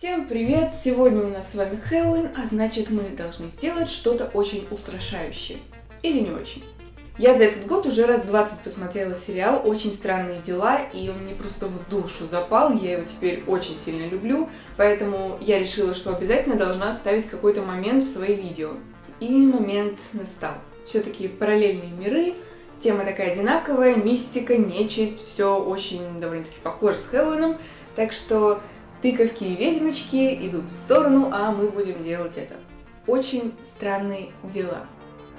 Всем привет! Сегодня у нас с вами Хэллоуин, а значит мы должны сделать что-то очень устрашающее. Или не очень. Я за этот год уже раз 20 посмотрела сериал «Очень странные дела», и он мне просто в душу запал, я его теперь очень сильно люблю, поэтому я решила, что обязательно должна вставить какой-то момент в свои видео. И момент настал. Все-таки параллельные миры, тема такая одинаковая, мистика, нечисть, все очень довольно-таки похоже с Хэллоуином, так что тыковки и ведьмочки идут в сторону, а мы будем делать это. Очень странные дела.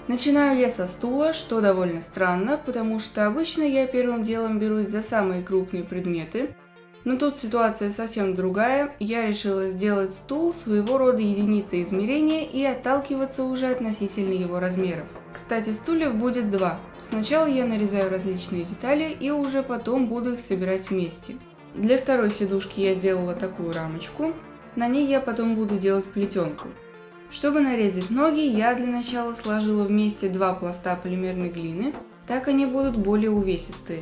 Начинаю я со стула, что довольно странно, потому что обычно я первым делом берусь за самые крупные предметы, но тут ситуация совсем другая. Я решила сделать стул своего рода единицей измерения и отталкиваться уже относительно его размеров. Кстати, стульев будет два. Сначала я нарезаю различные детали и уже потом буду их собирать вместе. Для второй сидушки я сделала такую рамочку, на ней я потом буду делать плетенку. Чтобы нарезать ноги, я для начала сложила вместе два пласта полимерной глины, так они будут более увесистые.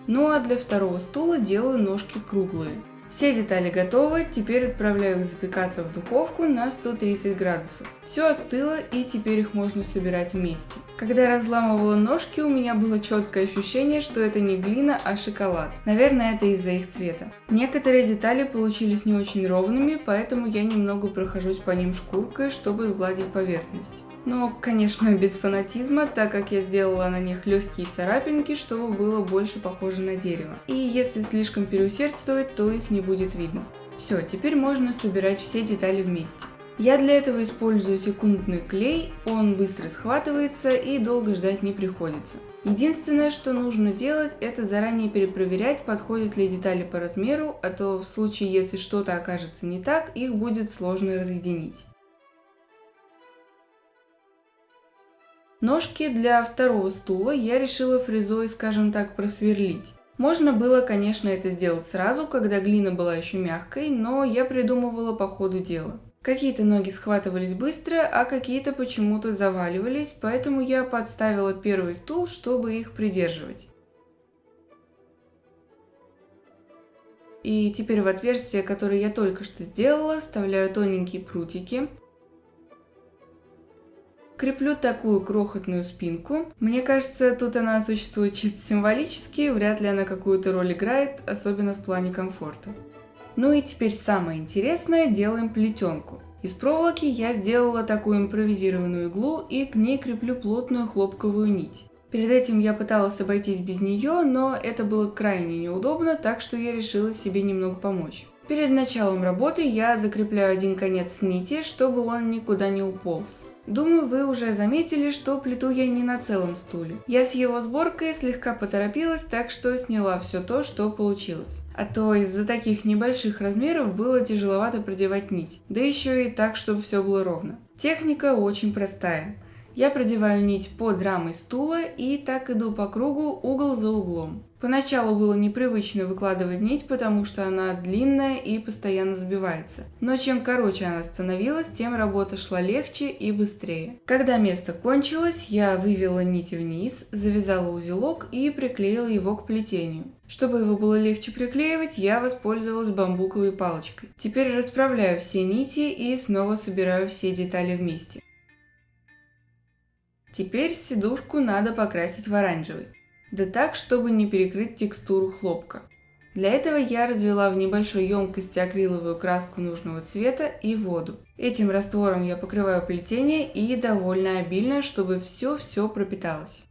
Ну а для второго стула делаю ножки круглые. Все детали готовы, теперь отправляю их запекаться в духовку на 130 градусов. Все остыло и теперь их можно собирать вместе. Когда я разламывала ножки, у меня было четкое ощущение, что это не глина, а шоколад. Наверное, это из-за их цвета. Некоторые детали получились не очень ровными, поэтому я немного прохожусь по ним шкуркой, чтобы сгладить поверхность. Но, конечно, без фанатизма, так как я сделала на них легкие царапинки, чтобы было больше похоже на дерево. И если слишком переусердствовать, то их не будет видно. Все, теперь можно собирать все детали вместе. Я для этого использую секундный клей, он быстро схватывается и долго ждать не приходится. Единственное, что нужно делать, это заранее перепроверять, подходят ли детали по размеру, а то в случае, если что-то окажется не так, их будет сложно разъединить. Ножки для второго стула я решила фрезой, скажем так, просверлить. Можно было, конечно, это сделать сразу, когда глина была еще мягкой, но я придумывала по ходу дела. Какие-то ноги схватывались быстро, а какие-то почему-то заваливались, поэтому я подставила первый стул, чтобы их придерживать. И теперь в отверстие, которое я только что сделала, вставляю тоненькие прутики. Креплю такую крохотную спинку. Мне кажется, тут она существует чисто символически, вряд ли она какую-то роль играет, особенно в плане комфорта. Ну и теперь самое интересное, делаем плетенку. Из проволоки я сделала такую импровизированную иглу и к ней креплю плотную хлопковую нить. Перед этим я пыталась обойтись без нее, но это было крайне неудобно, так что я решила себе немного помочь. Перед началом работы я закрепляю один конец нити, чтобы он никуда не уполз. Думаю, вы уже заметили, что плету я не на целом стуле. Я с его сборкой слегка поторопилась, так что сняла все то, что получилось. А то из-за таких небольших размеров было тяжеловато продевать нить, да еще и так, чтобы все было ровно. Техника очень простая. Я продеваю нить под рамой стула и так иду по кругу, угол за углом. Поначалу было непривычно выкладывать нить, потому что она длинная и постоянно сбивается. Но чем короче она становилась, тем работа шла легче и быстрее. Когда место кончилось, я вывела нить вниз, завязала узелок и приклеила его к плетению. Чтобы его было легче приклеивать, я воспользовалась бамбуковой палочкой. Теперь расправляю все нити и снова собираю все детали вместе. Теперь сидушку надо покрасить в оранжевый. Да так, чтобы не перекрыть текстуру хлопка. Для этого я развела в небольшой емкости акриловую краску нужного цвета и воду. Этим раствором я покрываю плетение и довольно обильно, чтобы все пропиталось.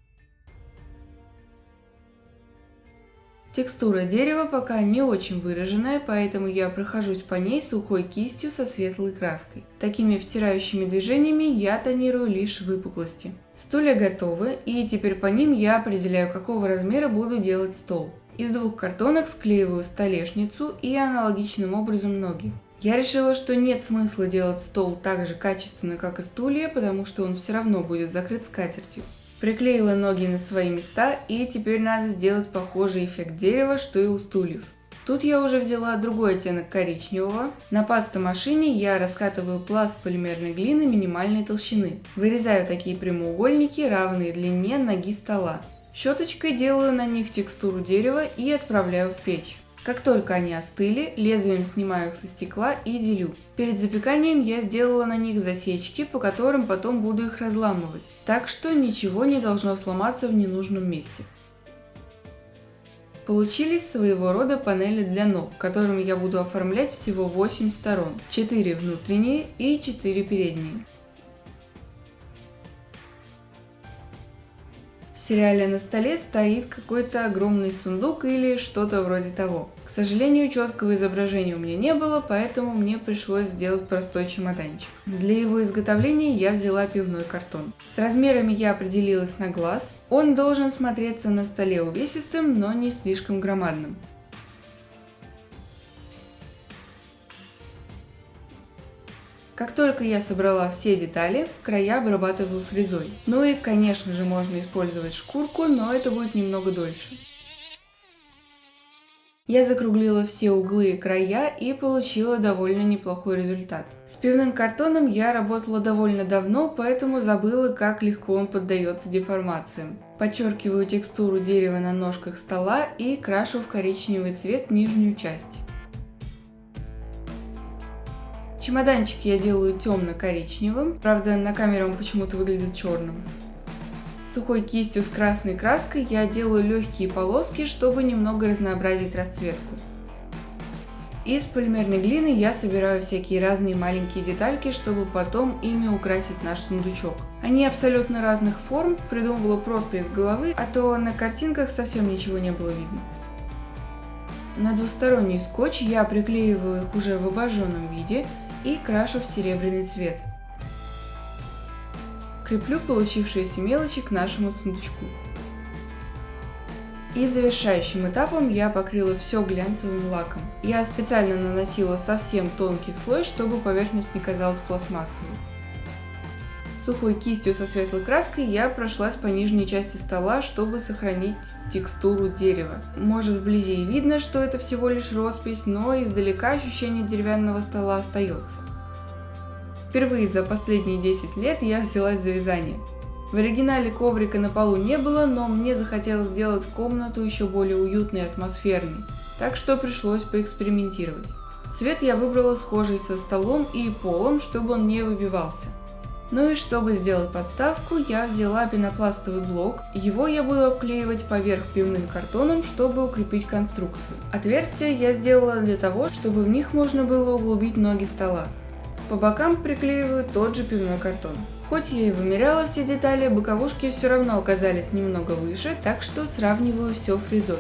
Текстура дерева пока не очень выраженная, поэтому я прохожусь по ней сухой кистью со светлой краской. Такими втирающими движениями я тонирую лишь выпуклости. Стулья готовы, и теперь по ним я определяю, какого размера буду делать стол. Из двух картонок склеиваю столешницу и аналогичным образом ноги. Я решила, что нет смысла делать стол так же качественно, как и стулья, потому что он все равно будет закрыт скатертью. Приклеила ноги на свои места, и теперь надо сделать похожий эффект дерева, что и у стульев. Тут я уже взяла другой оттенок коричневого. На пастомашине я раскатываю пласт полимерной глины минимальной толщины. Вырезаю такие прямоугольники, равные длине ноги стола. Щеточкой делаю на них текстуру дерева и отправляю в печь. Как только они остыли, лезвием снимаю их со стекла и делю. Перед запеканием я сделала на них засечки, по которым потом буду их разламывать, так что ничего не должно сломаться в ненужном месте. Получились своего рода панели для ног, которыми я буду оформлять всего 8 сторон, 4 внутренние и 4 передние. В сериале на столе стоит какой-то огромный сундук или что-то вроде того. К сожалению, четкого изображения у меня не было, поэтому мне пришлось сделать простой чемоданчик. Для его изготовления я взяла пивной картон. С размерами я определилась на глаз. Он должен смотреться на столе увесистым, но не слишком громадным. Как только я собрала все детали, края обрабатываю фрезой. Ну и, конечно же, можно использовать шкурку, но это будет немного дольше. Я закруглила все углы и края и получила довольно неплохой результат. С пивным картоном я работала довольно давно, поэтому забыла, как легко он поддается деформациям. Подчеркиваю текстуру дерева на ножках стола и крашу в коричневый цвет нижнюю часть. Чемоданчик я делаю темно-коричневым, правда на камере он почему-то выглядит черным. Сухой кистью с красной краской я делаю легкие полоски, чтобы немного разнообразить расцветку. Из полимерной глины я собираю всякие разные маленькие детальки, чтобы потом ими украсить наш сундучок. Они абсолютно разных форм, придумывала просто из головы, а то на картинках совсем ничего не было видно. На двусторонний скотч я приклеиваю их уже в обожженном виде и крашу в серебряный цвет. Креплю получившиеся мелочи к нашему сундучку. И завершающим этапом я покрыла все глянцевым лаком. Я специально наносила совсем тонкий слой, чтобы поверхность не казалась пластмассовой. Сухой кистью со светлой краской я прошлась по нижней части стола, чтобы сохранить текстуру дерева. Может, вблизи и видно, что это всего лишь роспись, но издалека ощущение деревянного стола остается. Впервые за последние 10 лет я взялась за вязание. В оригинале коврика на полу не было, но мне захотелось сделать комнату еще более уютной и атмосферной, так что пришлось поэкспериментировать. Цвет я выбрала схожий со столом и полом, чтобы он не выбивался. Ну и чтобы сделать подставку, я взяла пенопластовый блок. Его я буду обклеивать поверх пивным картоном, чтобы укрепить конструкцию. Отверстия я сделала для того, чтобы в них можно было углубить ноги стола. По бокам приклеиваю тот же пивной картон. Хоть я и вымеряла все детали, боковушки все равно оказались немного выше, так что сравниваю все фрезой.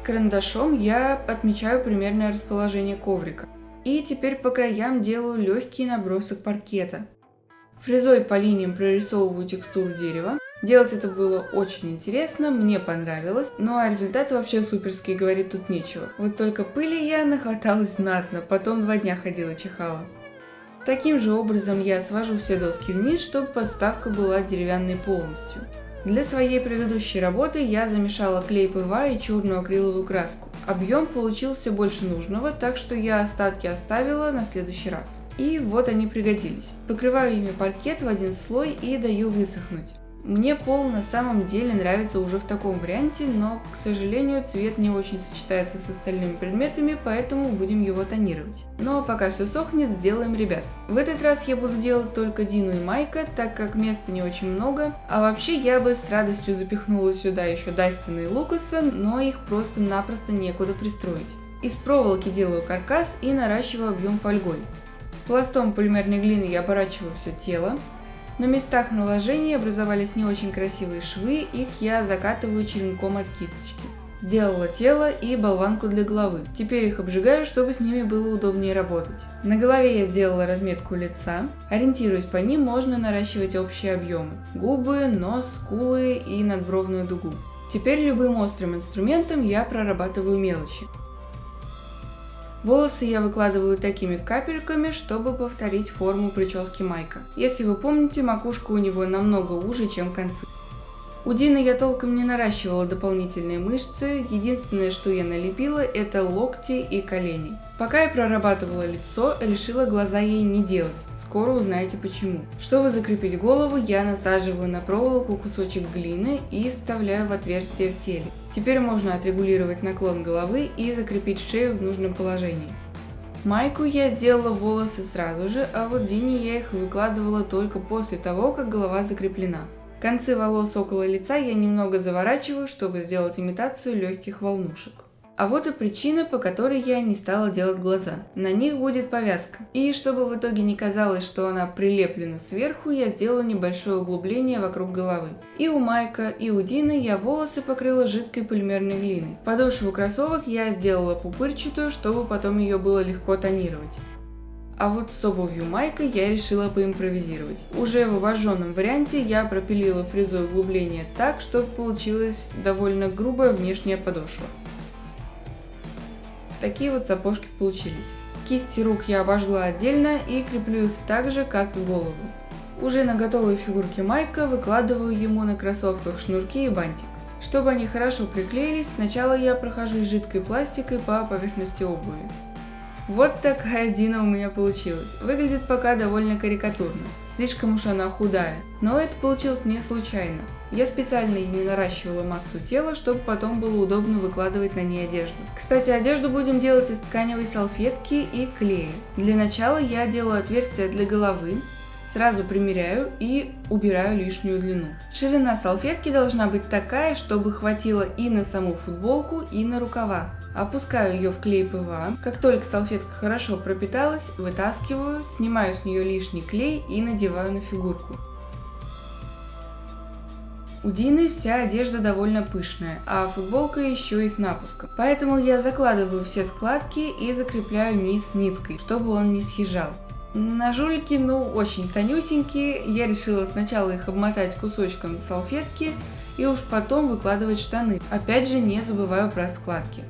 Карандашом я отмечаю примерное расположение коврика. И теперь по краям делаю легкий набросок паркета. Фрезой по линиям прорисовываю текстуру дерева. Делать это было очень интересно, мне понравилось. Ну а результат вообще суперский, говорить тут нечего. Вот только пыли я нахваталась знатно, потом 2 дня ходила чихала. Таким же образом я свожу все доски вниз, чтобы подставка была деревянной полностью. Для своей предыдущей работы я замешала клей ПВА и черную акриловую краску. Объем получился больше нужного, так что я остатки оставила на следующий раз. И вот они пригодились. Покрываю ими паркет в один слой и даю высохнуть. Мне пол на самом деле нравится уже в таком варианте, но, к сожалению, цвет не очень сочетается с остальными предметами, поэтому будем его тонировать. Но пока все сохнет, сделаем ребят. В этот раз я буду делать только Дину и Майка, так как места не очень много. А вообще я бы с радостью запихнула сюда еще Дастина и Лукаса, но их просто-напросто некуда пристроить. Из проволоки делаю каркас и наращиваю объем фольгой. Пластом полимерной глины я оборачиваю все тело. На местах наложения образовались не очень красивые швы, их я закатываю черенком от кисточки. Сделала тело и болванку для головы. Теперь их обжигаю, чтобы с ними было удобнее работать. На голове я сделала разметку лица. Ориентируясь по ним, можно наращивать общие объемы. Губы, нос, скулы и надбровную дугу. Теперь любым острым инструментом я прорабатываю мелочи. Волосы я выкладываю такими капельками, чтобы повторить форму прически Майка. Если вы помните, макушка у него намного уже, чем концы. У Дины я толком не наращивала дополнительные мышцы, единственное, что я налепила, это локти и колени. Пока я прорабатывала лицо, решила глаза ей не делать. Скоро узнаете почему. Чтобы закрепить голову, я насаживаю на проволоку кусочек глины и вставляю в отверстие в теле. Теперь можно отрегулировать наклон головы и закрепить шею в нужном положении. Майку я сделала волосы сразу же, а вот Дине я их выкладывала только после того, как голова закреплена. Концы волос около лица я немного заворачиваю, чтобы сделать имитацию легких волнушек. А вот и причина, по которой я не стала делать глаза. На них будет повязка. И чтобы в итоге не казалось, что она прилеплена сверху, я сделала небольшое углубление вокруг головы. И у Майка, и у Дины я волосы покрыла жидкой полимерной глиной. Подошву кроссовок я сделала пупырчатую, чтобы потом ее было легко тонировать. А вот с обувью Майка я решила поимпровизировать. Уже в обожженном варианте я пропилила фрезой углубление так, чтобы получилась довольно грубая внешняя подошва. Такие вот сапожки получились. Кисти рук я обожгла отдельно и креплю их так же, как и голову. Уже на готовой фигурке Майка выкладываю ему на кроссовках шнурки и бантик. Чтобы они хорошо приклеились, сначала я прохожусь жидкой пластикой по поверхности обуви. Вот такая Дина у меня получилась. Выглядит пока довольно карикатурно. Слишком уж она худая. Но это получилось не случайно. Я специально ей не наращивала массу тела, чтобы потом было удобно выкладывать на ней одежду. Кстати, одежду будем делать из тканевой салфетки и клея. Для начала я делаю отверстие для головы, сразу примеряю и убираю лишнюю длину. Ширина салфетки должна быть такая, чтобы хватило и на саму футболку, и на рукава. Опускаю ее в клей ПВА. Как только салфетка хорошо пропиталась, вытаскиваю, снимаю с нее лишний клей и надеваю на фигурку. У Дины вся одежда довольно пышная, а футболка еще и с напуском. Поэтому я закладываю все складки и закрепляю низ ниткой, чтобы он не съезжал. На жулики, очень тонюсенькие, я решила сначала их обмотать кусочком салфетки и уж потом выкладывать штаны. Опять же, не забываю про складки.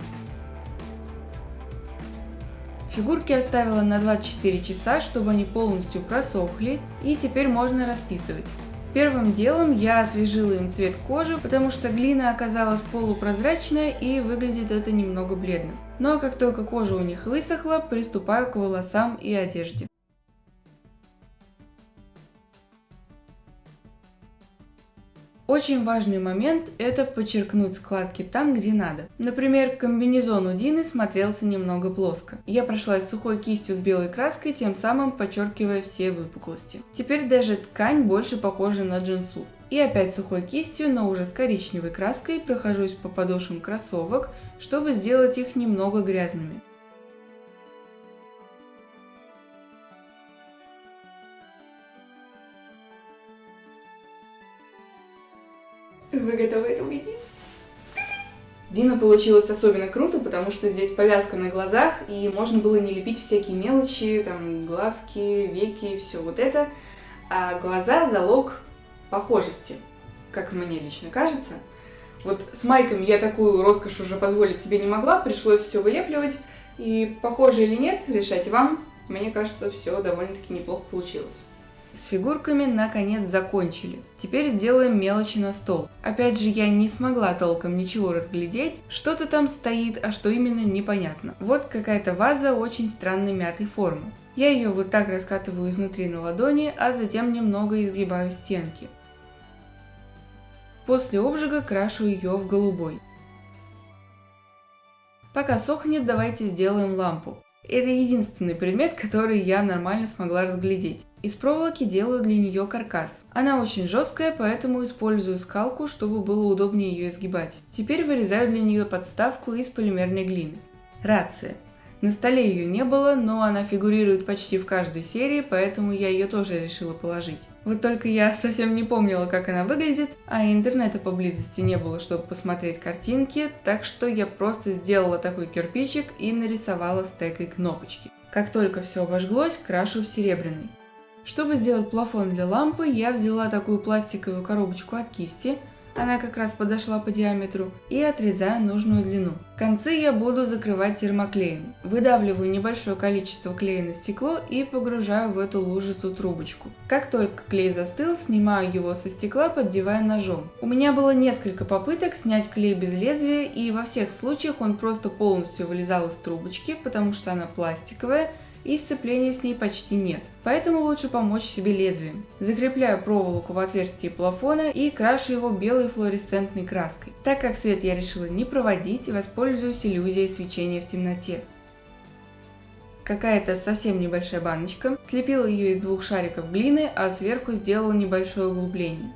Фигурки оставила на 24 часа, чтобы они полностью просохли, и теперь можно расписывать. Первым делом я освежила им цвет кожи, потому что глина оказалась полупрозрачная и выглядит это немного бледно. Но как только кожа у них высохла, приступаю к волосам и одежде. Очень важный момент – это подчеркнуть складки там, где надо. Например, комбинезон у Дины смотрелся немного плоско. Я прошлась сухой кистью с белой краской, тем самым подчеркивая все выпуклости. Теперь даже ткань больше похожа на джинсу. И опять сухой кистью, но уже с коричневой краской, прохожусь по подошвам кроссовок, чтобы сделать их немного грязными. Вы готовы это увидеть? Дина получилось особенно круто, потому что здесь повязка на глазах, и можно было не лепить всякие мелочи, там глазки, веки, все вот это. А глаза – залог похожести, как мне лично кажется. Вот с майками я такую роскошь уже позволить себе не могла, пришлось все вылепливать. И похоже или нет, решать вам. Мне кажется, все довольно-таки неплохо получилось. С фигурками наконец закончили. Теперь сделаем мелочи на стол. Опять же, я не смогла толком ничего разглядеть. Что-то там стоит, а что именно непонятно. Вот какая-то ваза очень странной мятой формы. Я ее вот так раскатываю изнутри на ладони, а затем немного изгибаю стенки. После обжига крашу ее в голубой. Пока сохнет, давайте сделаем лампу. Это единственный предмет, который я нормально смогла разглядеть. Из проволоки делаю для нее каркас. Она очень жесткая, поэтому использую скалку, чтобы было удобнее ее изгибать. Теперь вырезаю для нее подставку из полимерной глины. Рация. На столе ее не было, но она фигурирует почти в каждой серии, поэтому я ее тоже решила положить. Вот только я совсем не помнила, как она выглядит, а интернета поблизости не было, чтобы посмотреть картинки, так что я просто сделала такой кирпичик и нарисовала стекой кнопочки. Как только все обожглось, крашу в серебряный. Чтобы сделать плафон для лампы, я взяла такую пластиковую коробочку от кисти, она как раз подошла по диаметру, и отрезаю нужную длину. Концы я буду закрывать термоклеем. Выдавливаю небольшое количество клея на стекло и погружаю в эту лужицу трубочку. Как только клей застыл, снимаю его со стекла, поддевая ножом. У меня было несколько попыток снять клей без лезвия, и во всех случаях он просто полностью вылезал из трубочки, потому что она пластиковая, и сцепления с ней почти нет. Поэтому лучше помочь себе лезвием. Закрепляю проволоку в отверстии плафона и крашу его белой флуоресцентной краской. Так как цвет я решила не проводить, воспользуюсь иллюзией свечения в темноте. Какая-то совсем небольшая баночка. Слепила ее из 2 шариков глины, а сверху сделала небольшое углубление.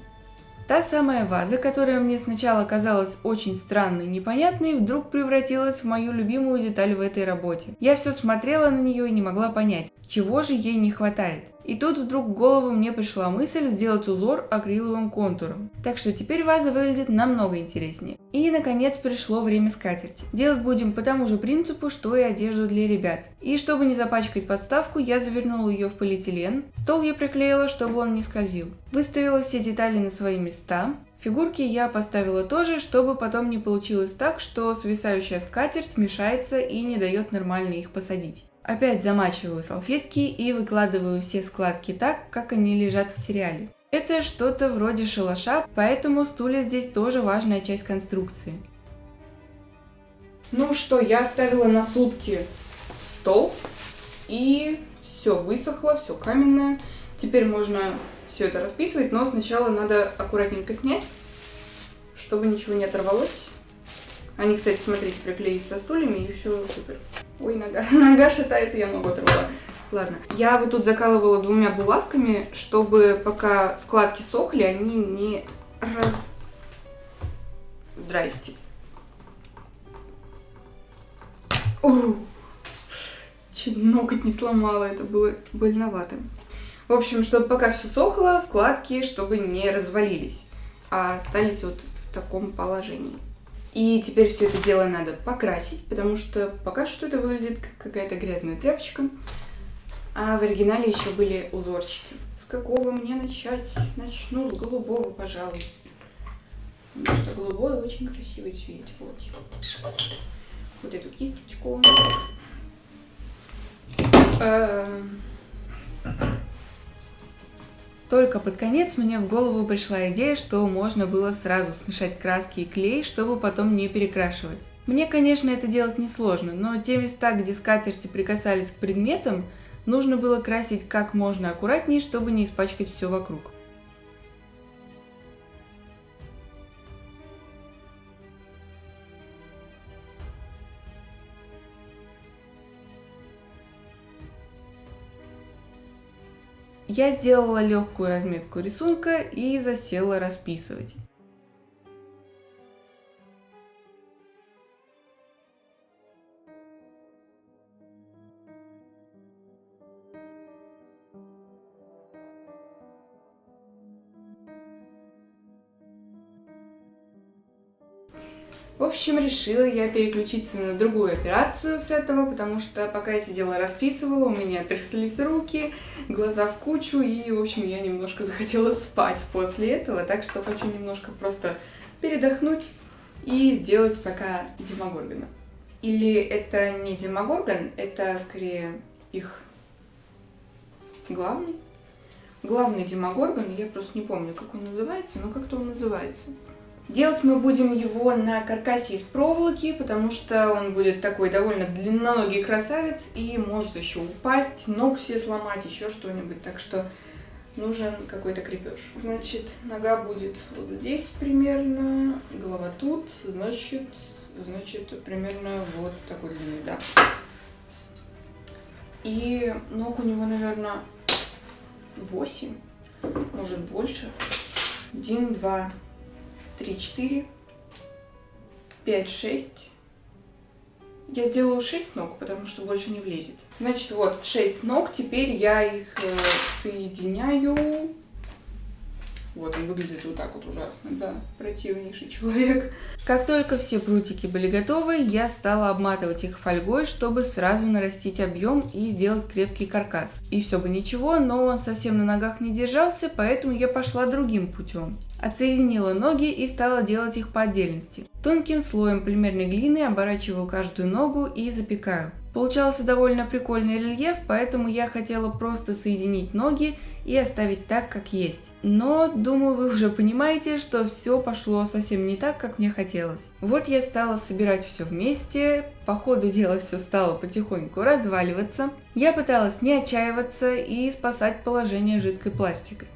Та самая ваза, которая мне сначала казалась очень странной и непонятной, вдруг превратилась в мою любимую деталь в этой работе. Я все смотрела на нее и не могла понять, чего же ей не хватает. И тут вдруг в голову мне пришла мысль сделать узор акриловым контуром. Так что теперь ваза выглядит намного интереснее. И наконец пришло время скатерти. Делать будем по тому же принципу, что и одежду для ребят. И чтобы не запачкать подставку, я завернула ее в полиэтилен. Стол я приклеила, чтобы он не скользил. Выставила все детали на свои места. Фигурки я поставила тоже, чтобы потом не получилось так, что свисающая скатерть мешается и не дает нормально их посадить. Опять замачиваю салфетки и выкладываю все складки так, как они лежат в сериале. Это что-то вроде шалаша, поэтому стулья здесь тоже важная часть конструкции. Ну что, я оставила на сутки стол, и все высохло, все каменное. Теперь можно все это расписывать, но сначала надо аккуратненько снять, чтобы ничего не оторвалось. Они, кстати, смотрите, приклеились со стульями, и все супер. Ой, нога шатается, я ногу оторвала. Ладно, я вот тут закалывала 2 булавками, чтобы пока складки сохли, они не Здрасте. Чуть ноготь не сломала, это было больновато. В общем, чтобы пока все сохло, складки, чтобы не развалились, а остались вот в таком положении. И теперь все это дело надо покрасить, потому что пока что это выглядит как какая-то грязная тряпочка. А в оригинале еще были узорчики. С какого мне начать? Начну с голубого, пожалуй. Потому что голубой очень красивый цвет. Вот эту кисточку. Только под конец мне в голову пришла идея, что можно было сразу смешать краски и клей, чтобы потом не перекрашивать. Мне, конечно, это делать несложно, но те места, где скатерти прикасались к предметам, нужно было красить как можно аккуратнее, чтобы не испачкать все вокруг. Я сделала легкую разметку рисунка и засела расписывать. В общем, решила я переключиться на другую операцию с этого, потому что пока я сидела расписывала, у меня тряслись руки, глаза в кучу, и, в общем, я немножко захотела спать после этого, так что хочу немножко просто передохнуть и сделать пока Демогоргона. Или это не Демогоргон, это скорее их главный Демогоргон, я просто не помню, как он называется, но как-то он называется. Делать мы будем его на каркасе из проволоки, потому что он будет такой довольно длинноногий красавец и может еще упасть, ногу себе сломать, еще что-нибудь. Так что нужен какой-то крепеж. Значит, нога будет вот здесь примерно, голова тут, значит примерно вот такой длины, да. И ног у него, наверное, 8, может больше. 1, 2, 3, 4, 5, 6. Я сделаю 6 ног, потому что больше не влезет. Значит, вот 6 ног. Теперь я их соединяю. Вот он выглядит вот так вот ужасно, да, противнейший человек. Как только все прутики были готовы, я стала обматывать их фольгой, чтобы сразу нарастить объем и сделать крепкий каркас. И все бы ничего, но он совсем на ногах не держался, поэтому я пошла другим путем. Отсоединила ноги и стала делать их по отдельности. Тонким слоем полимерной глины оборачиваю каждую ногу и запекаю. Получался довольно прикольный рельеф, поэтому я хотела просто соединить ноги и оставить так, как есть. Но, думаю, вы уже понимаете, что все пошло совсем не так, как мне хотелось. Вот я стала собирать все вместе, по ходу дела все стало потихоньку разваливаться. Я пыталась не отчаиваться и спасать положение жидкой пластикой.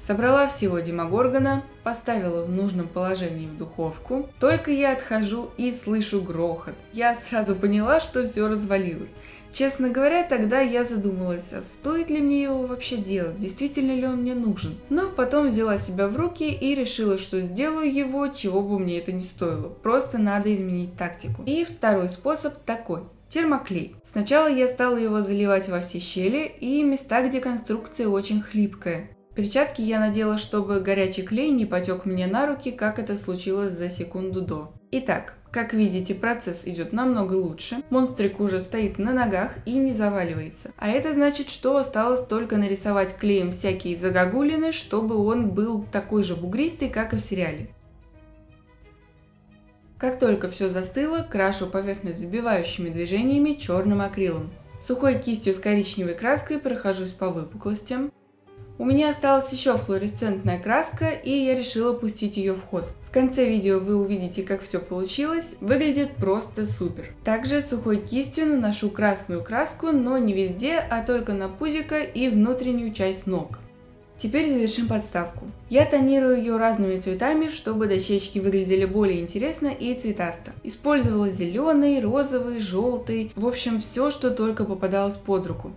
Собрала всего Демогоргона, поставила в нужном положении в духовку. Только я отхожу и слышу грохот. Я сразу поняла, что все развалилось. Честно говоря, тогда я задумалась, а стоит ли мне его вообще делать, действительно ли он мне нужен. Но потом взяла себя в руки и решила, что сделаю его, чего бы мне это ни стоило. Просто надо изменить тактику. И второй способ такой. Термоклей. Сначала я стала его заливать во все щели и места, где конструкция очень хлипкая. Перчатки я надела, чтобы горячий клей не потек мне на руки, как это случилось за секунду до. Итак, как видите, процесс идет намного лучше. Монстрик уже стоит на ногах и не заваливается. А это значит, что осталось только нарисовать клеем всякие загогулины, чтобы он был такой же бугристый, как и в сериале. Как только все застыло, крашу поверхность взбивающими движениями черным акрилом. Сухой кистью с коричневой краской прохожусь по выпуклостям. У меня осталась еще флуоресцентная краска, и я решила пустить ее в ход. В конце видео вы увидите, как все получилось. Выглядит просто супер. Также сухой кистью наношу красную краску, но не везде, а только на пузико и внутреннюю часть ног. Теперь завершим подставку. Я тонирую ее разными цветами, чтобы дощечки выглядели более интересно и цветасто. Использовала зеленый, розовый, желтый, в общем все, что только попадалось под руку.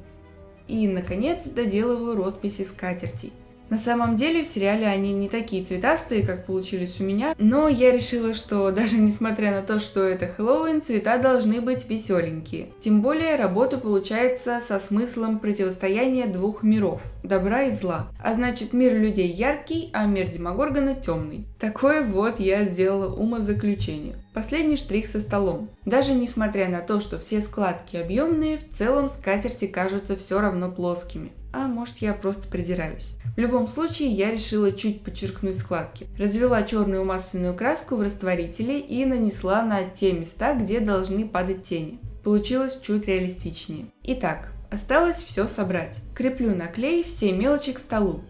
И, наконец, доделываю росписи скатертей. На самом деле в сериале они не такие цветастые, как получились у меня, но я решила, что даже несмотря на то, что это Хэллоуин, цвета должны быть веселенькие. Тем более работа получается со смыслом противостояния двух миров – добра и зла. А значит, мир людей яркий, а мир Демогоргона темный. Такое вот я сделала умозаключение. Последний штрих со столом. Даже несмотря на то, что все складки объемные, в целом скатерти кажутся все равно плоскими. А может, я просто придираюсь. В любом случае, я решила чуть подчеркнуть складки. Развела черную масляную краску в растворителе и нанесла на те места, где должны падать тени. Получилось чуть реалистичнее. Итак, осталось все собрать. Креплю на клей все мелочи к столу.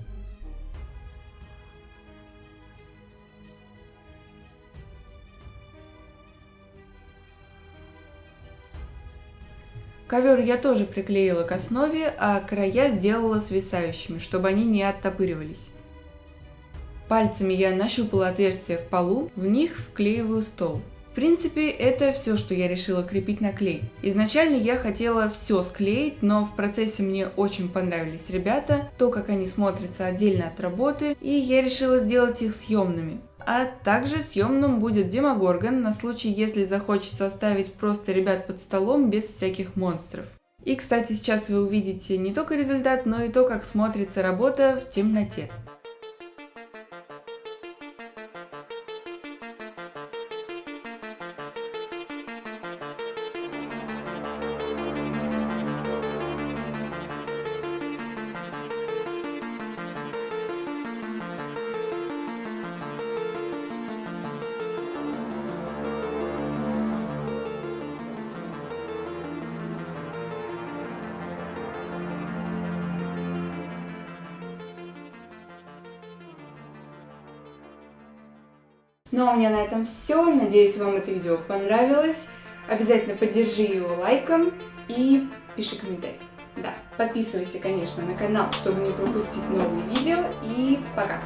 Ковер я тоже приклеила к основе, а края сделала свисающими, чтобы они не оттопыривались. Пальцами я нащупала отверстия в полу, в них вклеиваю стол. В принципе, это все, что я решила крепить на клей. Изначально я хотела все склеить, но в процессе мне очень понравились ребята, то, как они смотрятся отдельно от работы, и я решила сделать их съемными. А также съемным будет Демогоргон на случай, если захочется оставить просто ребят под столом без всяких монстров. И, кстати, сейчас вы увидите не только результат, но и то, как смотрится работа в темноте. Ну а у меня на этом все. Надеюсь, вам это видео понравилось. Обязательно поддержи его лайком и пиши комментарий. Да, подписывайся, конечно, на канал, чтобы не пропустить новые видео. И пока!